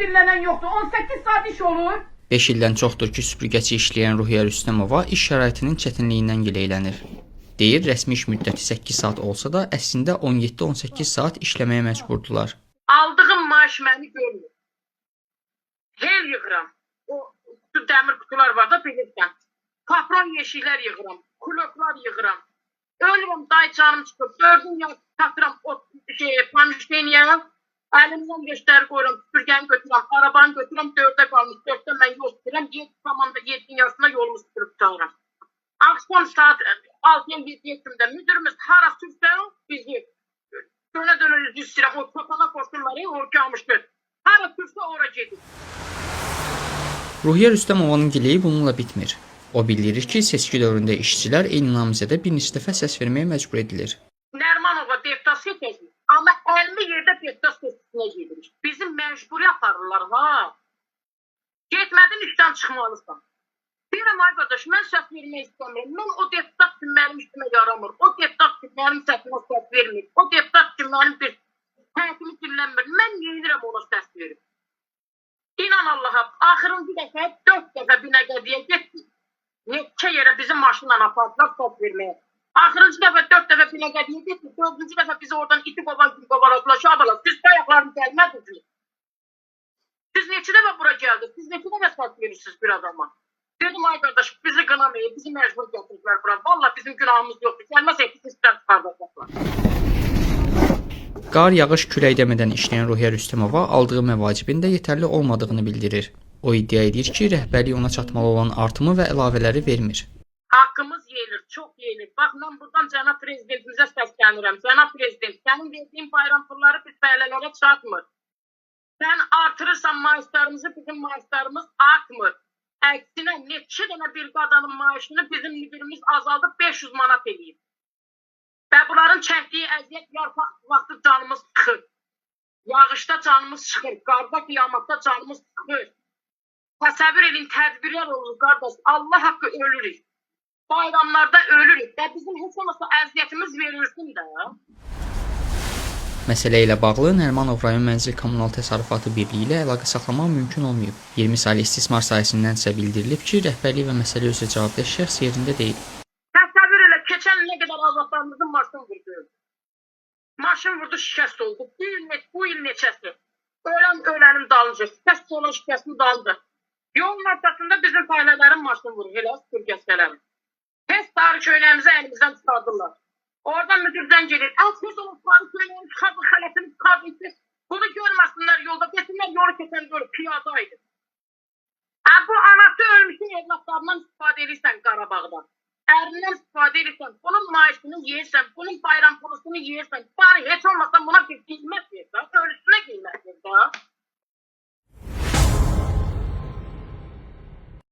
birlenen yoktu. 18 saat iş olur. 5 ildən çoxdur ki, süpürgəçi işləyən Ruhiyyə Rüstəmova iş şəraitinin çətinliyindən gileylənir. Deyir, rəsmi iş müddəti 8 saat olsa da, əslində 17-18 saat işləməyə məcburdular. Aldığım maaş məni görmür. Hel yığıram. O dəmir kutular var da bilirsən. Kapron yeşiklər yığıram. Kuloklar yığıram. Ölürüm, dayı canım çıxıb. 4-ün yaşı tatıram o pamişteniyə. Əlimdən göstəri qoyuram, süpürgəni götürürəm, arabanı götürürəm, 4-də qalmış, 4-də mən yol tuturam, tamamda 7-in yarısında yolumu süpürüb çağıram. Akşam saat 6-ya 7-də müdürümüz hara sürsə bizi dönə üzü istəyirəm, o çotana qoşurları, o qalmışdır. Hara sürsə ora gedir. Ruhiyyə Rüstəmovanın gileyi bununla bitmir. O bildirir ki, seçki dövründə işçilər eyni namizədə bir neçə dəfə səs verməyə məcbur edilir. Nərmanova deputat seçəcək. Amma 50 yerdə deputat seçkisinə gedirik. Bizi məcburi aparırlar, ha. Getmədin işdən çıxmalısan. Deyirəm, ay qardaş, mən səs vermək istəmirəm. Mən o deputat ki, mənim işimə yaramır. O deputat ki, mənim səsimə səs vermir. O deputat ki, mənim bir həyatımı dinlənmir. Mən neyirəm ona səs verim? İnan Allaha, axırıncı dəfə 4 dəfə Binəqədiyə getdik. Neçə yerə bizim maşınla apardılar səs verməyə. Axırıncı dəfə 4 dəfə Binəqədiyə getdik. 4-cü dəfə bizi oradan iti qovan kimi qovaladılar. Şabalar, siz ayaqlarını gəlmədiniz. Siz neçə dəfə bura gəldiniz? Siz neçə dəfə səs verirsiniz bir adama? Dedim, ay qardaş, bizi qınamayın, bizi məcbur gətirdilər bura. Vallahi bizim günahımız yoxdur. Gəlməsək ki, sizdən çıxardacaqlar. Qar, yağış, külək demədən işləyən Ruhiyyə Rüstəmova aldığı məvacibin də yetərli olmadığını bildirir. O iddia edir ki, rəhbərlik ona çatmalı olan artımı və əlavələri vermir. Haqqımız yeyilir, çox yeyilir. Bax, mən buradan cənab prezidentimizə səslənirəm. Cənab prezident, sənin verdiyin bayram pulları biz fəhlələrə çatmır. Sən artırırsan maaşlarımızı, bizim maaşlarımız artmır. Əksinə, neçə dənə bir qadanın maaşını bizim müdürümüz azaldıb 500 manat edeyim. Və bunların çəkdiyi əziyyət yarpaq vaxtı canımız çıxır. Yağışda canımız çıxır, qarda qiyamatda canımız çıxır. Təsəvvür edin, tədbirlər olur, qardaş. Allah haqqı ölürük. Bayramlarda ölürük və bizim heç olmasa əziyyətimiz verilsin də. Məsələ ilə bağlı Nərimanov rayon Mənzil Kommunal Təsərrüfatı Birliyi ilə əlaqə saxlamaq mümkün olmayıb. 20 saylı istismar sayəsindən isə bildirilib ki, rəhbərlik və məsələ üzrə cavabdeh şəxs yerində deyil. Təsəvvür elə, keçən nə qədər azadlarımızın maşın vurdu. Maşın vurdu, şikəst oldu. Bu il neçəsi. Ölənin dalınca, şikəst olan şikəstin dalınca. Yolun ortasında bizim fəhlələrin maşını vurur, elə süpürgəçələrin. Tez tarih köynəyimizi əlimizdən çıxardırlar. Oradan müdürdən gelir. Tez olun, tarih köynəyini çıxardır, xələtini çıxardır. Bunu görməsinlər yolda, desinlər yolu keçən görür, piyadaydı. Bu anası ölmüşün evlatlarından istifadə edirsən Qarabağdan. Ərindən istifadə edirsən, bunun maaşını yeyirsən, bunun bayram pulusunu yeyirsən. Bari heç olmasa buna bir qiymet versən, ölüsünə qiymət.